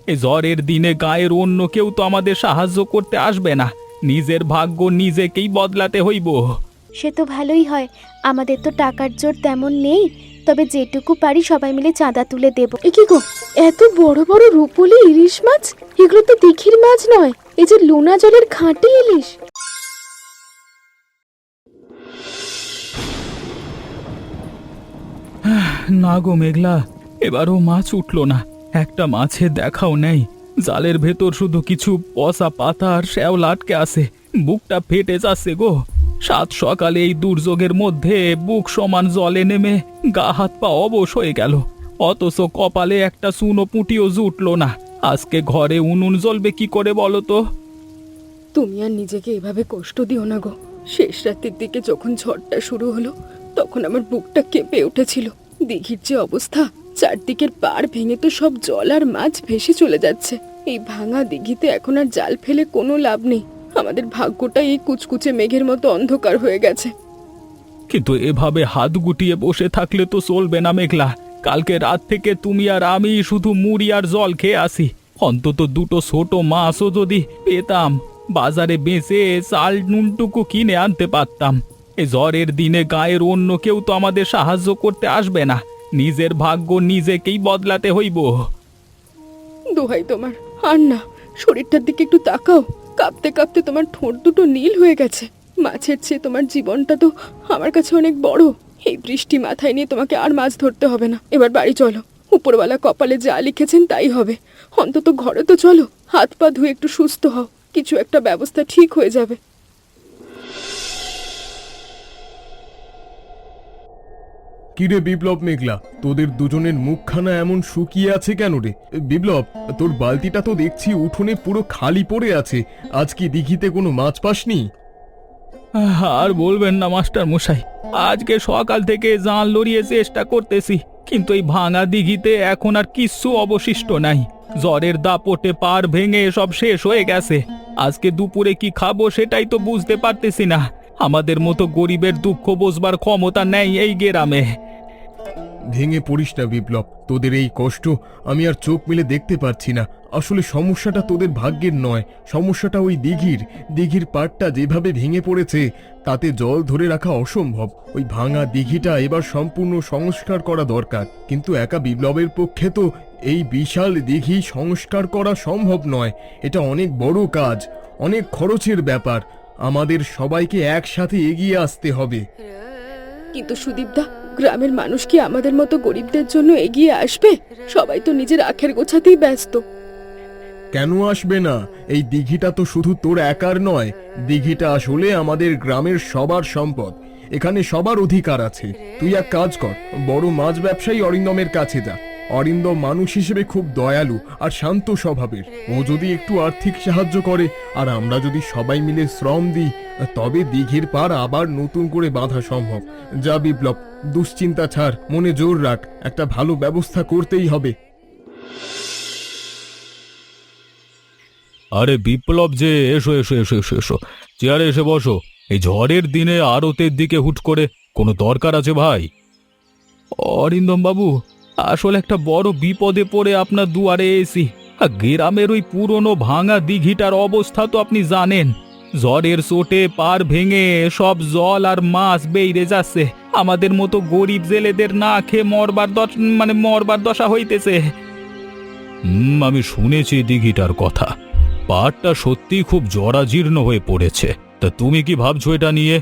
এই ঝড়ের দিনে গায়ের অন্য কেউ তো আমাদের সাহায্য করতে আসবে না। নিজের ভাগ্য নিজেকেই বদলাতে হইব। সে তো ভালোই হয়, আমাদের তো টাকার জোর তেমন নেই, তবে যেটুকু পারি সবাই মিলে চাঁদা তুলে দেব। এ কি গো, এত বড় বড় রূপোলি ইলিশ মাছ, এগুলো তো দিঘির মাছ নয়, এই যে লোনা জলের খাঁটি ইলিশ। না গো মেঘলা, এবারও মাছ উঠল না। একটা মাছের দেখাও নেই। জালের ভেতর শুধু কিছু পচা পাতা আর শ্যাওলা আটকে আছে। বুকটা ফেটে যাচ্ছে গো। সাত সকালে এই দুর্যোগের মধ্যে বুক সমান জলে নেমে গা হাত পা অবশ হয়ে গেল, অথচ কপালে একটা চুনো পুঁটিও জুটল না। আজকে ঘরে উনুন জ্বলবে কি করে বলো তো? তুমি আর নিজেকে এভাবে কষ্ট দিও না গো। শেষ রাতের দিকে যখন ঝড়টা শুরু হলো, তখন আমার বুকটা কেঁপে উঠেছিল। দিঘির যে অবস্থা, চারদিকের পাড় ভেঙে তো সব জল আর মাছ ভেসে চলে যাচ্ছে। এই ভাঙা দিঘিতে এখন আর জাল ফেলে কোনো লাভ নেই। আমাদের ভাগ্যটা এই কুচকুচে মেঘের মতো অন্ধকার হয়ে গেছে। কিন্তু এভাবে হাত গুটিয়ে বসে থাকলে তো চলবে না মেঘলা। কালকে রাত থেকে তুমি আর আমি শুধু মুড়ি আর জল খেয়ে আসি। অন্তত দুটো ছোট মাছও যদি পেতাম, বাজারে বেচে চাল নুনটুকু কিনে আনতে পারতাম। এই ঝড়ের দিনে গায়ের অন্য কেউ তো আমাদের সাহায্য করতে আসবে না। নিজের ভাগ্য নিজেকেই বদলাতে হইব। দোহাই তোমার, আর না, শরীরটার দিকে একটু তাকাও। কাঁপতে কাঁপতে তোমার ঠোঁট দুটো নীল হয়ে গেছে। মাছের চেয়ে তোমার জীবনটা তো আমার কাছে অনেক বড়। এই বৃষ্টি মাথায় নিয়ে তোমাকে আর মাছ ধরতে হবে না। এবার বাড়ি চলো, উপরওয়ালা কপালে যা লিখেছেন তাই হবে। অন্তত ঘরে তো চলো, হাত পা ধুয়ে একটু সুস্থ হও, কিছু একটা ব্যবস্থা ঠিক হয়ে যাবে। কিরে বিপ্লব মেঘলা, তোদের দুজনের মুখখানা এমন শুকিয়ে আছে কেন রে? বিপ্লব, তোর বালতিটা তো দেখছি উঠোনে পুরো খালি পড়ে আছে। আজ কি দিঘিতে কোনো মাছ পাসনি? আর বলবেন না মাস্টার মশাই, আজকে সকাল থেকে জাল লড়িয়ে চেষ্টা করতেছি, কিন্তু এই ভাঙা দিঘিতে এখন আর কিচ্ছু অবশিষ্ট নাই। জ্বরের দাপটে পাড় ভেঙে সব শেষ হয়ে গেছে। আজকে দুপুরে কি খাবো সেটাই তো বুঝতে পারতেছি না। আমাদের মতো গরিবের দুঃখ বোঝবার ক্ষমতা নেই এই গ্রামে। ভেঙে পড়িস না বিপ্লব, তোদের এই কষ্ট আমি আর চোখ মেলে দেখতে পারছি না। আসলে সমস্যাটা তোদের ভাগ্যের নয়, সমস্যাটা ওই দিঘির পাড়টা যেভাবে ভেঙে পড়েছে তাতে জল ধরে রাখা অসম্ভব। ওই ভাঙা দিঘিটা এবার সম্পূর্ণ সংস্কার করা দরকার, কিন্তু একা বিপ্লবের পক্ষে তো এই বিশাল দিঘি সংস্কার করা সম্ভব নয়। এটা অনেক বড় কাজ, অনেক খরচের ব্যাপার। আমাদের সবাইকে একসাথে এগিয়ে আসতে হবে। কিন্তু সুদীপদা, গ্রামের মানুষ কি আমাদের মতো গরিবদের জন্য এগিয়ে আসবে? সবাই তো নিজের আখের গোছাতেই ব্যস্ত। কেন আসবে না? এই দিঘিটা তো শুধু তোর একার নয়, দিঘিটা আসলে আমাদের গ্রামের সবার সম্পদ। এখানে সবার অধিকার আছে। তুই এক কাজ কর, বড় মাছ ব্যবসায়ী অরিন্দমের কাছে যা। অরিন্দম মানুষ হিসেবে খুব দয়ালু আর শান্ত স্বভাবের। ও যদি একটু আর্থিক সাহায্য করে আর আমরা যদি সবাই মিলে শ্রম দিই, তবে দিঘির পার আবার নতুন করে বাঁধা সম্ভব। যা বিপ্লব, দুশ্চিন্তা ছাড়, মনে জোর রাখ, একটা ভালো ব্যবস্থা করতেই হবে। আরে বিপ্লব যে, এসো এসো এসো এসো এসো, চেয়ারে এসে বসো। এই ঝড়ের দিনে আড়তের দিকে হুট করে কোনো দরকার আছে ভাই? অরিন্দম বাবু, আসলে একটা বড় বিপদে পড়ে আপনার দুয়ারে এসি। গ্রামের ওই পুরনো ভাঙা দিঘিটার অবস্থা তো আপনি জানেন। ঝড়ের চোটে পার ভেঙে সব জল আর মাছ বেইরে যাচ্ছে। আমাদের মতো গরিব জেলেদের না খেয়ে মরবার দশা হইতেছে। আমি শুনেছি দিঘিটার কথা। পাড়টা সত্যি খুব জরাজীর্ণ হয়ে পড়েছে। তা তুমি কি ভাবছো এটা নিয়ে?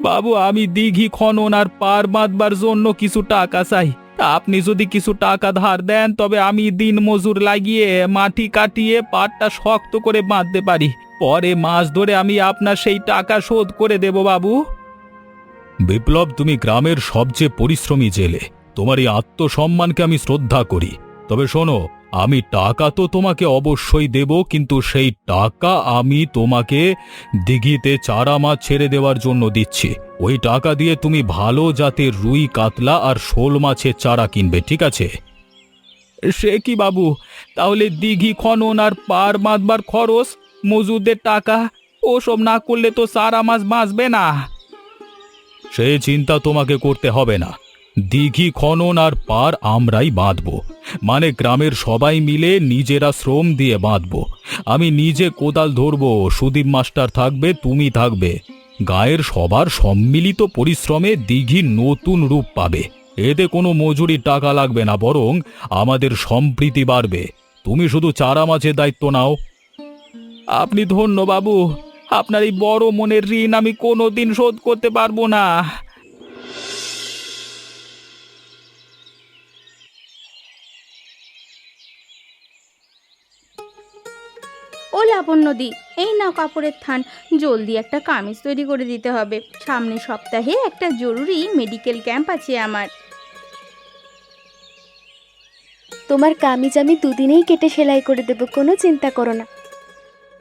বাবু, আমি দিঘি খনন আর পার বাঁধবার জন্য কিছু টাকা চাই। আপনি যদি কিছু টাকা ধার দেন তবে আমি দিন মজুর লাগিয়ে মাটি কাটিয়ে পাড়টা শক্ত করে বাঁধতে পারি। পরে মাস ধরে আমি আপনার সেই টাকা শোধ করে দেব বাবু। বিপ্লব, তুমি গ্রামের সবচেয়ে পরিশ্রমী জেলে। তোমার এই আত্মসম্মানকে আমি শ্রদ্ধা করি। তবে শোনো, আমি টাকা তো তোমাকে অবশ্যই দেব, কিন্তু সেই টাকা আমি তোমাকে দিঘিতে চারা মাছ ছেড়ে দেওয়ার জন্য দিচ্ছি। ওই টাকা দিয়ে তুমি ভালো জাতের রুই, কাতলা আর শোল মাছের চারা কিনবে, ঠিক আছে? সে কি বাবু, তাহলে দিঘি খনন আর পার বাঁধবার খরচ, মজুরদের টাকা, ওসব না করলে তো চারা মাছ বাঁচবে না। সে চিন্তা তোমাকে করতে হবে না। দিঘি খনন আর পার আমরাই বাঁধব, মানে গ্রামের সবাই মিলে নিজেরা শ্রম দিয়ে বাঁধব। আমি নিজে কোদাল ধরবো, সুদীপ মাস্টার থাকবে, তুমি থাকবে। গায়ের সবার সম্মিলিত পরিশ্রমে দিঘি নতুন রূপ পাবে। এতে কোনো মজুরির টাকা লাগবে না, বরং আমাদের সম্প্রীতি বাড়বে। তুমি শুধু চারা মাছের দায়িত্ব নাও। আপনি ধন্য বাবু, আপনার এই বড় মনের ঋণ আমি কোনোদিন শোধ করতে পারবো না। ও লাবণ্যদি, এই নাও কাপড়ের থান, জলদি একটা কামিজ তৈরি করে দিতে হবে। সামনের সপ্তাহে একটা জরুরি মেডিকেল ক্যাম্প আছে আমার। তোমার কামিজ আমি দুদিনেই কেটে সেলাই করে দেবো, কোনো চিন্তা করো না।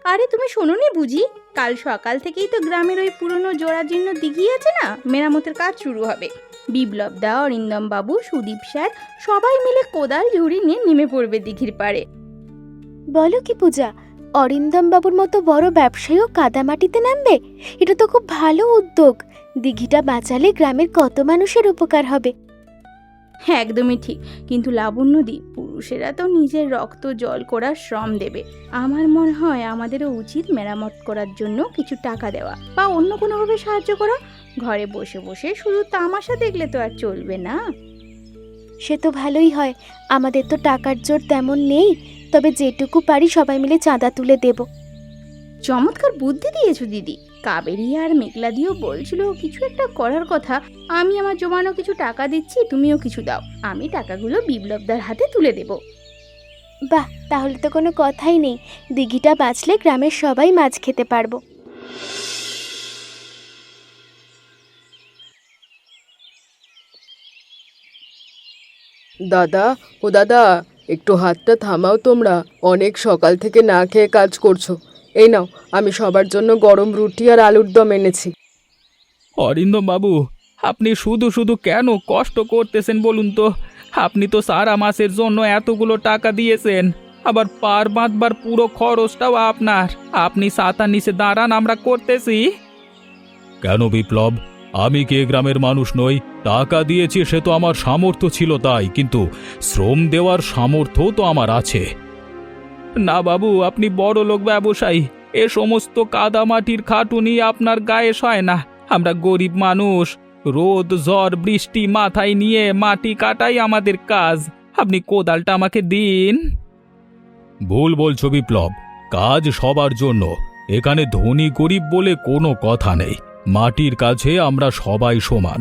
আরে তুমি শোনোনি বুঝি? কাল সকাল থেকেই তো গ্রামের ওই পুরনো জরাজীর্ণ দিঘি আছে না, মেরামতের কাজ শুরু হবে। বিপ্লব দা, অরিন্দম বাবু, সুদীপ স্যার সবাই মিলে কোদাল ঝুড়ি নিয়ে নেমে পড়বে দিঘির পাড়ে। বলো কি পূজা, অরিন্দম বাবুর মতো বড় ব্যবসায়ীও কাদামাটিতে নামবে? এটা তো খুব ভালো উদ্যোগ। দিঘিটা বাঁচালে গ্রামের কত মানুষের উপকার হবে। হ্যাঁ, একদমই ঠিক। কিন্তু লাবণ্যদি, পুরুষেরা তো নিজের রক্ত জল করার শ্রম দেবে। আমার মনে হয় আমাদেরও উচিত মেরামত করার জন্য কিছু টাকা দেওয়া বা অন্য কোনোভাবে সাহায্য করা। ঘরে বসে বসে শুধু তামাশা দেখলে তো আর চলবে না। সে তো ভালোই হয়, আমাদের তো টাকার জোর তেমন নেই, তবে যেটুকু পারি সবাই মিলে চাঁদা তুলে দেব। চমৎকার বুদ্ধি দিয়েছো দিদি। কাবেরী আর মেঘলা দিয়েও বলছিল কিছু একটা করার কথা। আমি আমার জমানো কিছু টাকা দিচ্ছি, তুমিও কিছু দাও। আমি টাকাগুলো বিপ্লবদার হাতে তুলে দেব। বাহ, তাহলে তো কোনো কথাই নেই। দিঘিটা বাঁচলে গ্রামের সবাই মাছ খেতে পারবো। দাদা, ও দাদা, একটু হাতটা থামাও তোমরা। অনেক সকাল থেকে না খেয়ে কাজ করছো। এই নাও, আমি সবার জন্য গরম রুটি আর আলুর দম এনেছি। অরিন্দম বাবু, আপনি শুধু শুধু কেন কষ্ট করতেছেন বলুন তো? আপনি তো সারা মাসের জন্য এতগুলো টাকা দিয়েছেন, আবার পার বাঁধবার পুরো খরচটাও আপনার। আপনি ছাতার নিচে দাঁড়ান, আমরা করতেছি। কেন বিপ্লব, আমি কি এ গ্রামের মানুষ নই? টাকা দিয়েছি, সে তো আমার সামর্থ্য ছিল তাই, কিন্তু শ্রম দেওয়ার সামর্থ্য তো আমার আছে। না বাবু, আপনি বড় লোক ব্যবসায়ী, এ সমস্ত কাদামাটির খাটুনি আপনার গায়ে সয় না। আমরা গরিব মানুষ, রোদ ঝড় বৃষ্টি মাথায় নিয়ে মাটি কাটাই আমাদের কাজ। আপনি কোদালটা আমাকে দিন। ভুল বলছো বিপ্লব, কাজ সবার জন্য। এখানে ধনী গরিব বলে কোনো কথা নেই। মাটির কাছে আমরা সবাই সমান।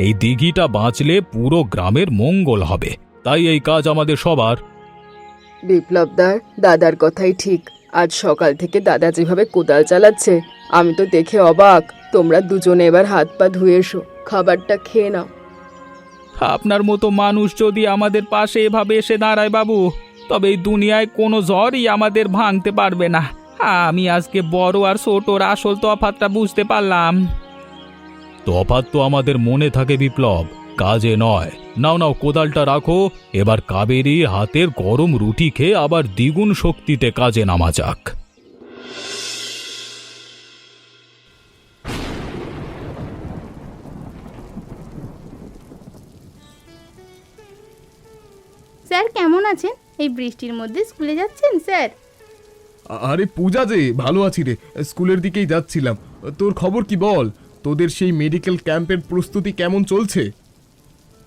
এই দিঘিটা বাঁচলে পুরো গ্রামের মঙ্গল হবে, তাই এই কাজ আমাদের সবার। বিপ্লবদার দাদার কথাই ঠিক। আজ সকাল থেকে দাদা যেভাবে কোদাল চালাচ্ছে, আমি তো দেখে অবাক। তোমরা দুজনে এবার হাত পা ধুয়ে এসো, খাবারটা খেয়ে নাও। আপনার মতো মানুষ যদি আমাদের পাশে এভাবে এসে দাঁড়ায় বাবু, তবে এই দুনিয়ায় কোনো ঝড়ই আমাদের ভাঙতে পারবে না। আমি আজকে বড় আর ছোটর আসল তফাৎটা বুঝতে পারলাম। তফাৎ তো আমাদের মনে থাকে বিপ্লব, কাজে নয়। নাও নাও, কোদালটা রাখো। এবার কাবেরী হাতের গরম রুটি খেয়ে আবার দ্বিগুণ শক্তিতে কাজে নামা যাক। স্যার কেমন আছেন? এই বৃষ্টির মধ্যে স্কুলে যাচ্ছেন স্যার? আরে পূজা যে, ভালো আছি রে। স্কুলের দিকেই যাচ্ছিলাম। তোর খবর কি বল? তোদের সেই মেডিকেল ক্যাম্পের প্রস্তুতি কেমন চলছে?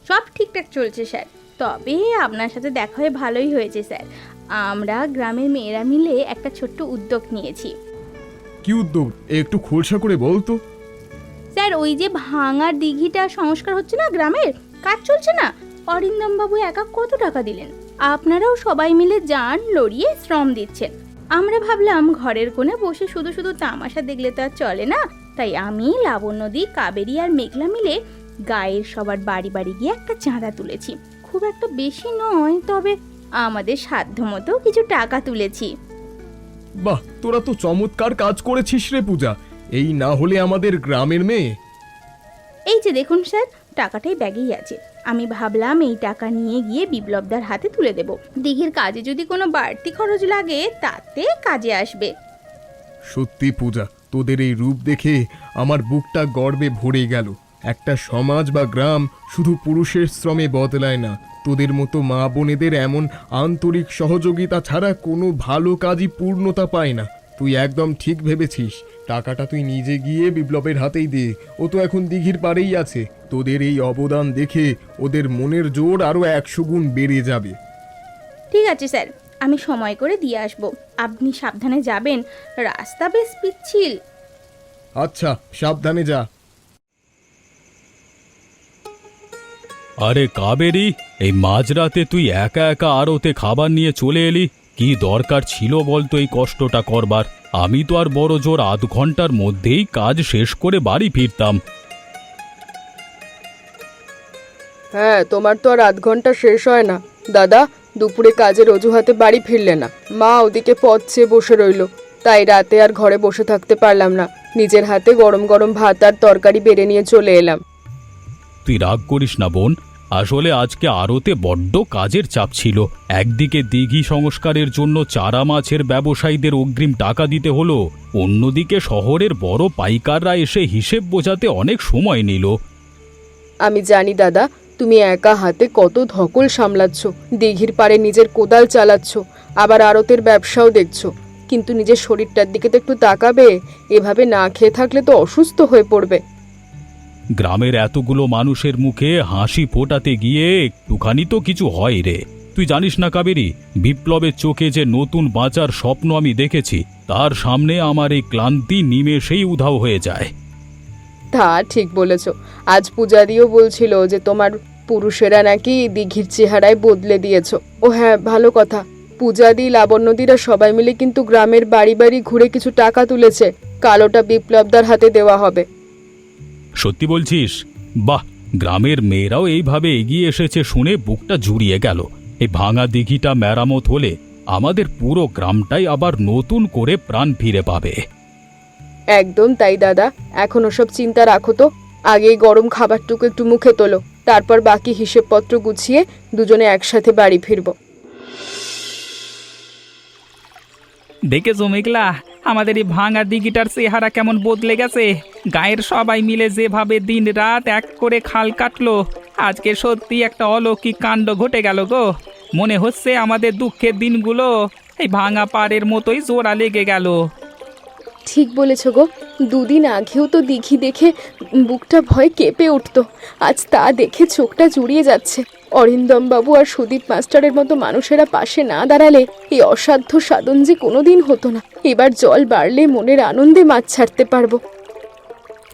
সব ঠিকঠাক চলছে স্যার। তবে আপনার সাথে দেখা হয়ে ভালোই হয়েছে স্যার। আমরা গ্রামের মেয়েরা মিলে একটা ছোট্ট উদ্যোগ নিয়েছি। কি উদ্যোগ? একটু খোলসা করে বল তো। স্যার, ওই যে ভাঙার দিঘিটা সংস্কার হচ্ছে না, গ্রামের কাজ চলছে না, অরিন্দম বাবু একা কত টাকা দিলেন। আপনারাও সবাই মিলে যান লড়িয়ে শ্রম দিচ্ছেন। আমরা ভাবলাম ঘরের কোণে বসে শুধু শুধু তামাশা দেখলে তো আর চলে না। তাই আমি, লাবণ্যদি, কাবেরী আর মেঘলা মিলে গায়ের সবার বাড়ি বাড়ি গিয়ে একটা চাঁদা তুলেছি। খুব একটা বেশি নয়, তবে আমাদের সাধ্যমতো কিছু টাকা তুলেছি। বাহ, তোরা তো চমৎকার কাজ করেছিস রে পূজা। এই না হলে আমাদের গ্রামের মেয়ে। এই যে দেখুন স্যার, টাকাটাই ব্যাগেই আছে। আমি ভাবলাম এই টাকা নিয়ে গিয়ে বিপ্লবদার হাতে তুলে দেব। দিঘির কাজে যদি কোনো বাড়তি খরচ লাগে তাতে কাজে আসবে। সত্যি পূজা, তোদের এই রূপ দেখে আমার বুকটা গর্বে ভরে গেল। একটা সমাজ বা গ্রাম শুধু পুরুষের শ্রমে বদলায় না। তোদের মতো মা বোনেদের এমন আন্তরিক সহযোগিতা ছাড়া কোনো ভালো কাজই পূর্ণতা পায় না। তুই একদম ঠিক ভেবেছিস। টাকাটা তুই নিজে গিয়ে বিপ্লবের হাতেই দে। ও তো এখন দিঘির পাড়েই আছে। তোদের এই অবদান দেখে ওদের মনের জোর আরো 100 গুণ বেড়ে যাবে। ঠিক আছে স্যার, আমি সময় করে দিয়ে আসবো। আপনি সাবধানে যাবেন, রাস্তা বেশ পিচ্ছিল। আচ্ছা, সাবধানে যা। আরে কাবেরী, এই মাঝরাতে তুই একা একা আড়তে খাবার নিয়ে চলে এলি? কি দরকার ছিল বলতো এই কষ্টটা করবার? আমি তো আর বড় জোর আধ ঘন্টার মধ্যেই কাজ শেষ করে বাড়ি ফিরতাম। হ্যাঁ, তোমার তো আর 0.5 ঘন্টা শেষ হয় না। দাদা, দুপুরে কাজের অজুহাতে বাড়ি ফিরলে না। মা ওদিকে পথ চেয়ে বসে রইল, তাই রাতে আর ঘরে বসে থাকতে পারলাম না। নিজের হাতে গরম গরম ভাত আর তরকারি বেড়ে নিয়ে চলে এলাম। তুই রাগ করিস না বোন, আসলে আজকে আড়তে বড্ড কাজের চাপ ছিল। একদিকে দিঘি সংস্কারের জন্য চারা মাছের ব্যবসায়ীদের অগ্রিম টাকা দিতে হলো, অন্যদিকে শহরের বড় পাইকাররা এসে হিসেব বোঝাতে অনেক সময় নিল। আমি জানি দাদা, তুমি একা হাতে কত ধকল সামলাচ্ছ। দিঘির পাড়ে নিজের কোদাল চালাচ্ছ, আবার আড়তের ব্যবসাও দেখছো। কিন্তু নিজের শরীরটার দিকে তো একটু তাকাবে। এভাবে না খেয়ে থাকলে তো অসুস্থ হয়ে পড়বে। গ্রামের এতগুলো মানুষের মুখে হাসি ফোটাতে গিয়ে একটুখানি তো কিছু হয় রে। তুই জানিস না কাবেরী, বিপ্লবের চোখে যে নতুন বাঁচার স্বপ্ন আমি দেখেছি, তার সামনে আমার এই ক্লান্তি নিমেষেই উধাও হয়ে যায়। তা ঠিক বলেছ। আজ পূজাদিও বলছিল যে তোমার পুরুষেরা নাকি দিঘির চেহারায় বদলে দিয়েছ। ও হ্যাঁ, ভালো কথা। পূজাদি, লাবণ্যদিরা সবাই মিলে কিন্তু গ্রামের বাড়ি বাড়ি ঘুরে কিছু টাকা তুলেছে। কালোটা বিপ্লবদার হাতে দেওয়া হবে। সত্যি বলছিস? বাহ, গ্রামের মেয়েরাও এইভাবে এগিয়ে এসেছে শুনে বুকটা জুড়িয়ে গেল। এই ভাঙা দিঘিটা মেরামত হলে আমাদের পুরো গ্রামটাই আবার নতুন করে প্রাণ ফিরে পাবে। একদম তাই দাদা। এখন ওসব চিন্তা রাখো তো। আগেই গরম খাবারটুকু একটু মুখে তোলো, তারপর বাকি হিসেবপত্র গুছিয়ে দুজনে একসাথে বাড়ি ফিরবো। দেখেছো মেঘলা, আমাদের এই ভাঙা দিঘিটার চেহারা কেমন বদলে গেছে? গায়ের সবাই মিলে যেভাবে দিন রাত এক করে খাল কাটলো, আজকে সত্যি একটা অলৌকিক কাণ্ড ঘটে গেল গো। মনে হচ্ছে আমাদের দুঃখের দিনগুলো এই ভাঙা পাড়ের মতোই জোড়া লেগে গেল। ঠিক বলেছ গো। 2 দিন আগেও তো দিঘি দেখে বুকটা ভয় কেঁপে উঠত, আজ তা দেখে চোখটা জুড়িয়ে যাচ্ছে। অরিন্দম বাবু আর সুদীপ মাস্টারের মতো মানুষেরা পাশে না দাঁড়ালে এই অসাধ্য সাধন যে কোনোদিন হতো না। এবার জল বাড়লে মনের আনন্দে মাছ ছাড়তে পারবো।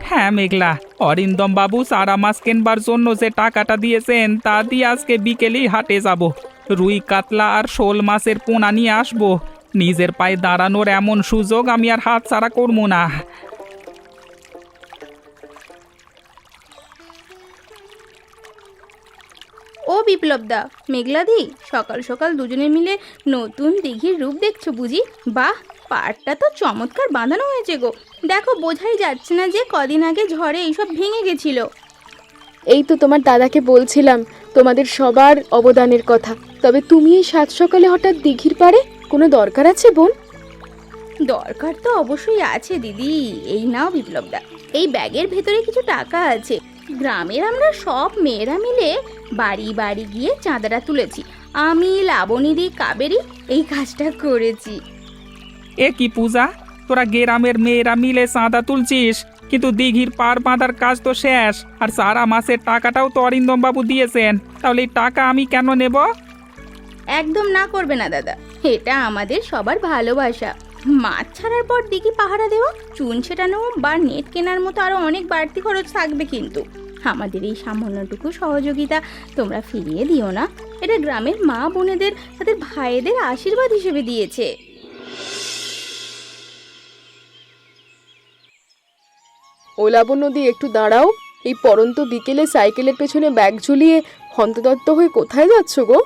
হ্যাঁ মেঘলা, অরিন্দম বাবু চারা মাছ কেনবার জন্য যে টাকাটা দিয়েছেন তা দিয়ে আজকে বিকেলেই হাটে যাব। রুই কাতলা আর শোল মাছের পোনা নিয়ে আসবো। নিজের পায়ে দাঁড়ানোর এমন সুযোগ আমি আর হাতছাড়া করবো না। ও বিপ্লবদা, মেঘলাদি, সকাল সকাল দুজনে মিলে নতুন দিঘির রূপ দেখছো বুঝি? বাহ, পাড়টা তো চমৎকার বাঁধানো হয়েছে গো। দেখো, বোঝাই যাচ্ছে না যে কদিন আগে ঝড়ে এইসব ভেঙে গেছিল। এই তো তোমার দাদাকে বলছিলাম তোমাদের সবার অবদানের কথা। তবে তুমি এই 7 সকালে হঠাৎ দিঘির পাড়ে, কোনো দরকার আছে বোন? দরকার তো অবশ্যই আছে দিদি। এই নাও বিপ্লবদা, এই ব্যাগের ভেতরে কিছু টাকা আছে। গ্রামের আমরা সব মেয়েরা মিলে বাড়ি বাড়ি গিয়ে চাঁদাটা তুলেছি। আমি, লাবণীদি, কাবেরী এই কাজটা করেছি। এ কি পূজা, তোরা গ্রামের মেয়েরা মিলে চাঁদা তুলছিস, কিন্তু দিঘির পার বাঁধার কাজ তো শেষ, আর সারা মাসের টাকাটাও তো অরিন্দম বাবু দিয়েছেন। তাহলে এই টাকা আমি কেন নেব? একদম না করবে না দাদা, এটা আমাদের সবার ভালোবাসা। মাছ ছাড়ার পর দিঘি পাহারা দেওয়া, চুন ছেটানো বা নেট কেনার মতো আরো অনেক বাড়তি খরচ থাকবে, কিন্তু আমাদের এই সামান্যটুকু সহযোগিতা তোমরা ফিরিয়ে দিও না। এটা গ্রামের মা বোনেদের, তাদের ভাইদের আশীর্বাদ হিসেবে দিয়েছে। ওলাবন নদী, একটু দাঁড়াও। এই পরন্ত বিকেলে সাইকেলের পেছনে ব্যাগ ঝুলিয়ে হন্তদত্ত হয়ে কোথায় যাচ্ছ গো?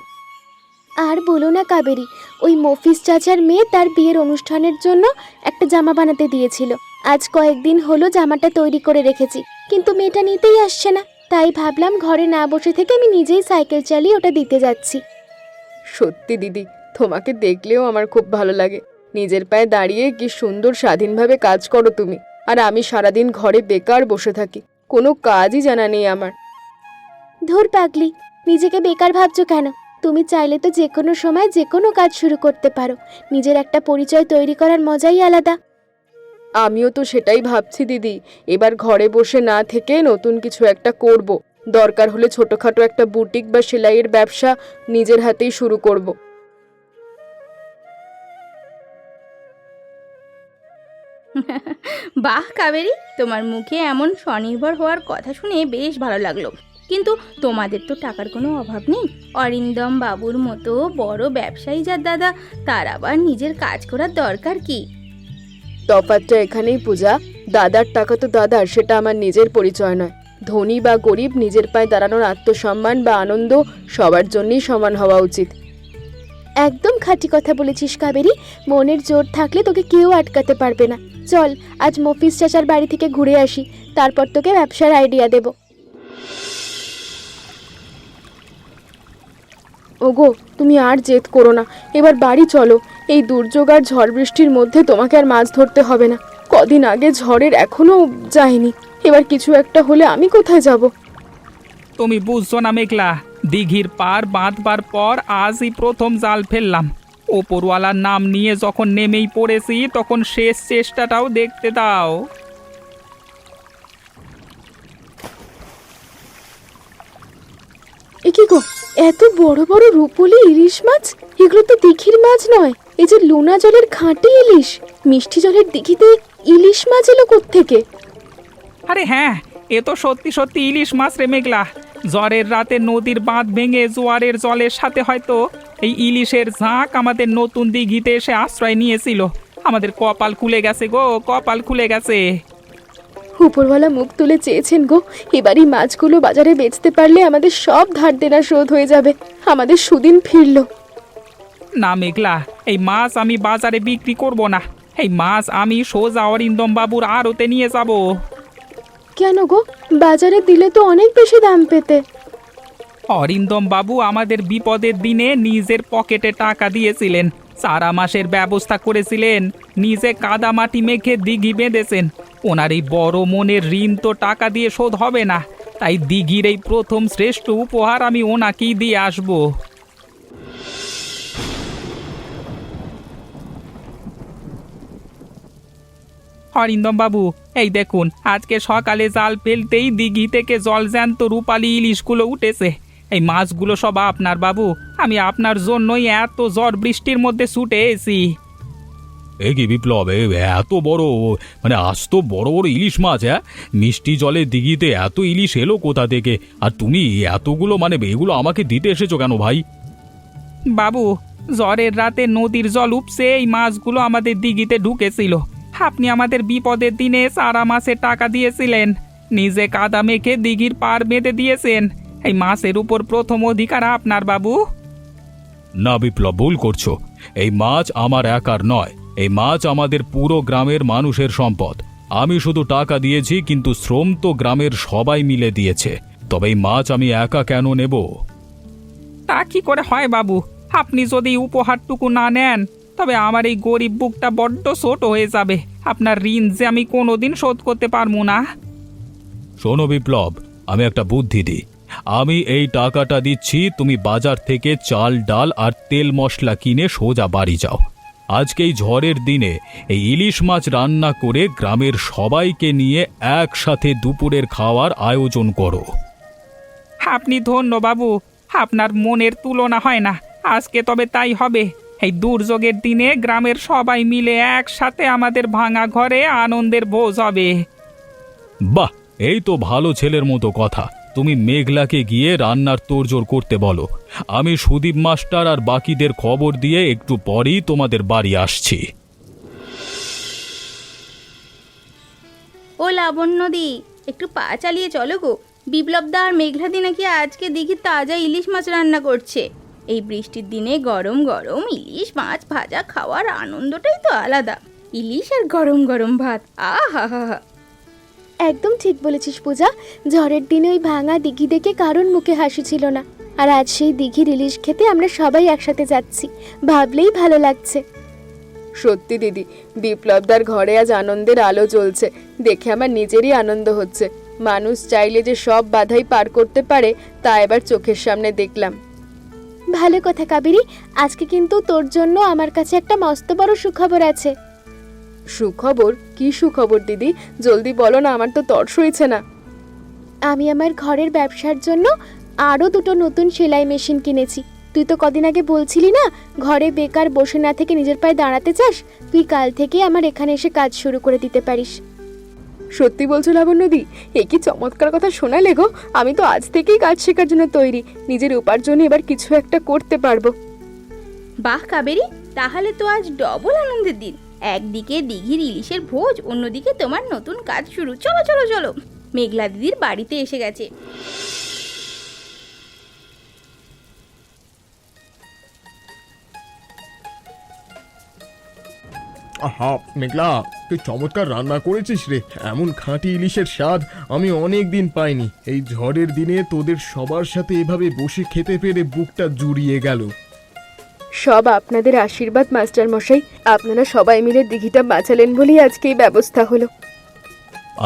আর বলো না কাবেরী, ওই মফিজ চাচার মেয়ে তার বিয়ের অনুষ্ঠানের জন্য একটা জামা বানাতে দিয়েছিল। আজ কয়েকদিন হলো জামাটা তৈরি করে রেখেছি, কিন্তু মেয়েটা নিতেই আসছে না। তাই ভাবলাম ঘরে না বসে থেকে আমি নিজেই সাইকেল চালিয়ে ওটা দিতে যাচ্ছি। সত্যি দিদি, তোমাকে দেখলেও আমার খুব ভালো লাগে। নিজের পায়ে দাঁড়িয়ে কি সুন্দর স্বাধীনভাবে কাজ করো তুমি, আর আমি সারাদিন ঘরে বেকার বসে থাকি। কোনো কাজই জানা নেই আমার। ধুর পাগলি, নিজেকে বেকার ভাবছো কেন? তুমি চাইলে তো যে কোনো সময় যে কোনো কাজ শুরু করতে পারো। নিজের একটা পরিচয় তৈরি করার মজাই আলাদা। আমিও তো সেটাই ভাবছি দিদি, এবার ঘরে বসে না থেকে নতুন কিছু একটা করব। দরকার হলে ছোটখাটো একটা বুটিক বা সেলাইয়ের ব্যবসা নিজের হাতেই শুরু করব। বাহ কাবেরী, তোমার মুখে এমন স্বনির্ভর হওয়ার কথা শুনে বেশ ভালো লাগলো। কিন্তু তোমাদের তো টাকার কোনো অভাব নেই। অরিন্দম বাবুর মতো বড় ব্যবসায়ী যার দাদা, তার আবার নিজের কাজ করার দরকার কি? তফাৎটা এখানেই পূজা, দাদার টাকা তো দাদার, সেটা আমার নিজের পরিচয় নয়। ধনী বা গরিব, নিজের পায়ে দাঁড়ানোর আত্মসম্মান বা আনন্দ সবার জন্যই সমান হওয়া উচিত। একদম খাঁটি কথা বলেছিস কাবেরী। মনের জোর থাকলে তোকে কেউ আটকাতে পারবে না। চল আজ মফিজ চাচার বাড়ি থেকে ঘুরে আসি, তারপর তোকে ব্যবসার আইডিয়া দেব। ওগো, তুমি আর জেদ করো না, এবার বাড়ি চলো। এই দুর্যোগ আর ঝড় বৃষ্টির মধ্যে তোমাকে আর মাছ ধরতে হবে না। কদিন আগে ঝড়ের এখনো যায়নি, এবার কিছু একটা হলে আমি কোথায় যাব? তুমি বুঝছো না মেঘলা, দিঘির পার বাঁধবার পর আজই প্রথম জাল ফেললাম। ওপরওয়ালার নাম নিয়ে যখন নেমেই পড়েছি তখন শেষ চেষ্টাটাও দেখতে দাও। এ কি গো, এত বড় বড় রূপোলি ইলিশ মাছ! এগুলো তো দিঘির মাছ নয়, এই যে লোনা জলের খাঁটি ইলিশ। মিষ্টি জলের দিঘিতে ইলিশ মাছ এলো কোত্থেকে? আরে হ্যাঁ, এ তো সত্যি সত্যি ইলিশ মাছ রে মেঘলা। ঝড়ের রাতে নদীর বাঁধ ভেঙে জোয়ারের জলের সাথে হয়তো এই ইলিশের ঝাঁক আমাদের নতুন দিঘিতে এসে আশ্রয় নিয়েছিল। আমাদের কপাল খুলে গেছে গো, কপাল খুলে গেছে। উপরওয়ালা মুখ তুলে চেয়েছেন গো, এবারই মাছগুলো বাজারে বেচতে পারলে আমাদের সব ধার দেনা শোধ হয়ে যাবে। আমাদের সুদিন ফিরলো। না মেঘলা, এই মাছ আমি বাজারে বিক্রি করব না। এই মাছ আমি সোজা অরিন্দম বাবুর আড়তে নিয়ে যাব। কেন গো, বাজারে দিলে তো অনেক বেশি দাম পেতে। অরিন্দম বাবু আমাদের বিপদের দিনে নিজের পকেটে টাকা দিয়েছিলেন, সারা মাসের ব্যবস্থা করেছিলেন, নিজে কাদা মাটি মেখে দিঘি বেঁধেছেন। ওনার এই বড় মনের ঋণ তো টাকা দিয়ে শোধ হবে না, তাই দিঘির এই প্রথম শ্রেষ্ঠ উপহার আমি ওনাকেই দিয়ে আসব। অরিন্দম বাবু, এই দেখুন, আজকে সকালে জাল ফেলতেই দিঘি থেকে জলজ্যান্ত রূপালী ইলিশগুলো উঠেছে। এই মাছগুলো সব আপনার বাবু, আমি আপনার জন্যই এত ঝড় বৃষ্টির মধ্যে ছুটে এসেছি। এ কি বিপ্লব, এত বড়, মানে আস্ত বড় বড় ইলিশ মাছ? হ্যাঁ, মিষ্টি জলের দিঘিতে এত ইলিশ এলো কোথা থেকে? আর তুমি এতগুলো, মানে এগুলো আমাকে দিতে এসেছো কেন ভাই? বাবু, ঝড়ের রাতে নদীর জল উপসে এই মাছগুলো আমাদের দিঘিতে ঢুকেছিল। আপনি আমাদের বিপদের দিনে সারা মাসে টাকা দিয়েছিলেন, নিজে কাদা মেখে দিঘির পার বেঁধে দিয়েছেন। এই মাছের উপর প্রথম অধিকার আপনার বাবু। না বিপ্লব, ভুল করছো। এই মাছ আমার একার নয়, এই মাছ আমাদের পুরো গ্রামের মানুষের সম্পদ। আমি শুধু টাকা দিয়েছি, কিন্তু শ্রম তো গ্রামের সবাই মিলে দিয়েছে। তবে এই মাছ আমি একা কেন নেব? তা কি করে হয় বাবু? আপনি যদি উপহারটুকু না নেন তবে আমার এই গরিব বুকটা বড্ড ছোট হয়ে যাবে। আপনার ঋণ যে আমি কোনোদিন শোধ করতে পারবো না। শোনো বিপ্লব, আমি একটা বুদ্ধি দিই। আমি এই টাকাটা দিচ্ছি, তুমি বাজার থেকে চাল ডাল আর তেল মশলা কিনে সোজা বাড়ি যাও। আজকে এই ঝড়ের দিনে এই ইলিশ মাছ রান্না করে গ্রামের সবাইকে নিয়ে একসাথে দুপুরের খাওয়ার আয়োজন করো। আপনি ধন্য বাবু, আপনার মনের তুলনা হয় না। আজকে তবে তাই হবে। এই দুর্যোগের দিনে গ্রামের সবাই মিলে একসাথে আমাদের ভাঙা ঘরে আনন্দের ভোজ হবে। বাহ, এই তো ভালো ছেলের মতো কথা। তুমি মেঘলাকে গিয়ে রান্নার তোড়জোড় করতে বলো। আমি সুদীপ মাস্টার আর বাকিদের খবর দিয়ে একটু পরেই তোমাদের বাড়ি আসছি। ও লাবণ্যদি, একটু পা চালিয়ে চলো গো। বিপ্লবদা আর মেঘলাদি নাকি আজকে দেখি তাজা ইলিশ মাছ রান্না করছে। এই বৃষ্টির দিনে গরম গরম ইলিশ মাছ ভাজা খাওয়ার আনন্দটাই তো আলাদা। ইলিশ আর গরম গরম ভাত, আহা হা হা। একদম ঠিক বলেছিস পূজা। ঝড়ের দিনে ওই ভাঙা দিঘি দেখে কারোর মুখে হাসি ছিল না, আর আজ সেই দিঘির ইলিশ খেতে আমরা সবাই একসাথে যাচ্ছি, ভাবলেই ভালো লাগছে। সত্যি দিদি, বিপ্লবদার ঘরে আজ আনন্দের আলো জ্বলছে, দেখে আমার নিজেরই আনন্দ হচ্ছে। মানুষ চাইলে যে সব বাধাই পার করতে পারে তা এবার চোখের সামনে দেখলাম। ভালো কথা কাবেরী, আজকে কিন্তু তোর জন্য আমার কাছে একটা মস্ত বড় সুখবর আছে। সুখবর? কি সুখবর দিদি, জলদি বলো না, আমার তো তর সইছে না। আমি আমার ঘরের ব্যবসার জন্য আরও 2টো নতুন সেলাই মেশিন কিনেছি। তুই তো কদিন আগে বলছিলি না ঘরে বেকার বসে না থেকে নিজের পায়ে দাঁড়াতে চাস, তুই কাল থেকে আমার এখানে এসে কাজ শুরু করে দিতে পারিস। সত্যি বলছো লাবণ্যদি? এ কি চমৎকার কথা শোনালে গো। আমি তো আজ থেকেই কাজ শেখার জন্য তৈরি, নিজের উপার্জনে এবার কিছু একটা করতে পারবো। বাহ কাবেরী, তাহলে তো আজ ডবল আনন্দের দিন। একদিকে দিঘির ইলিশের ভোজ, অন্যদিকে তোমার নতুন কাজ শুরু। চলো চলো চলো, মেঘলা দিদির বাড়িতে এসে গেছে। আহা মেঘলা, তুই চমৎকার রান্না করেছিস রে। এমন খাঁটি ইলিশের স্বাদ আমি অনেক দিন পাইনি। এই ঝড়ের দিনে তোদের সবার সাথে এভাবে বসে খেতে পেরে বুকটা জুড়িয়ে গেল। সব আপনাদের আশীর্বাদ মাস্টার মশাই, আপনারা সবাই মিলে দিঘিটা বাঁচালেন বলেই আজকে এই ব্যবস্থা হলো।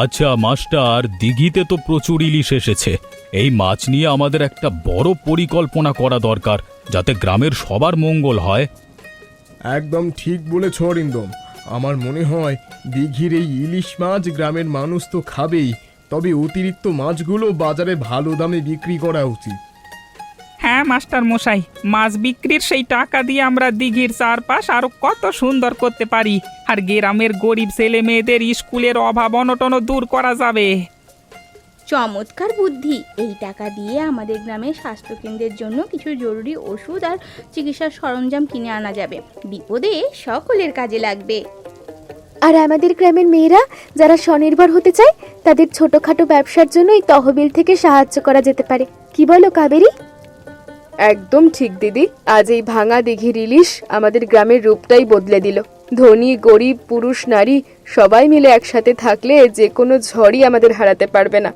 আচ্ছা মাস্টার, দিঘিতে তো প্রচুর ইলিশ এসেছে। এই মাছ নিয়ে আমাদের একটা বড় পরিকল্পনা করা দরকার, যাতে গ্রামের সবার মঙ্গল হয়। একদম ঠিক বলেছ অরিন্দম। আমার মনে হয় দিঘির এই ইলিশ মাছ গ্রামের মানুষ তো খাবেই, তবে অতিরিক্ত মাছগুলো বাজারে ভালো দামে বিক্রি করা উচিত। হ্যাঁ মাস্টার মশাই, মাছ বিক্রির সেই টাকা দিয়ে আমরা দিঘির চারপাশ আরো কত সুন্দর করতে পারি, আর গ্রামের গরিব ছেলে মেয়েদের স্কুলের অভাব অনটনও দূর করা যাবে। চমৎকার বুদ্ধি। এই টাকা দিয়ে আমাদের গ্রামের স্বাস্থ্যকেন্দ্রের জন্য কিছু জরুরি ওষুধ আর চিকিৎসার সরঞ্জাম কিনে আনা যাবে। বিপদে সকলের কাজে লাগবে। আর আমাদের গ্রামের মেয়েরা যারা স্বনির্ভর হতে চায় তাদের ছোটখাটো ব্যবসার জন্য এই তহবিল থেকে সাহায্য করা যেতে পারে। কি বলো কাবেরী? একদম ঠিক দিদি, আজ এই ভাঙা দিঘির ইলিশ আমাদের গ্রামের রূপটাই বদলে দিল। ধনী গরিব পুরুষ নারী সবাই মিলে একসাথে থাকলে যে কোনো ঝড়ই আমাদের হারাতে পারবে না।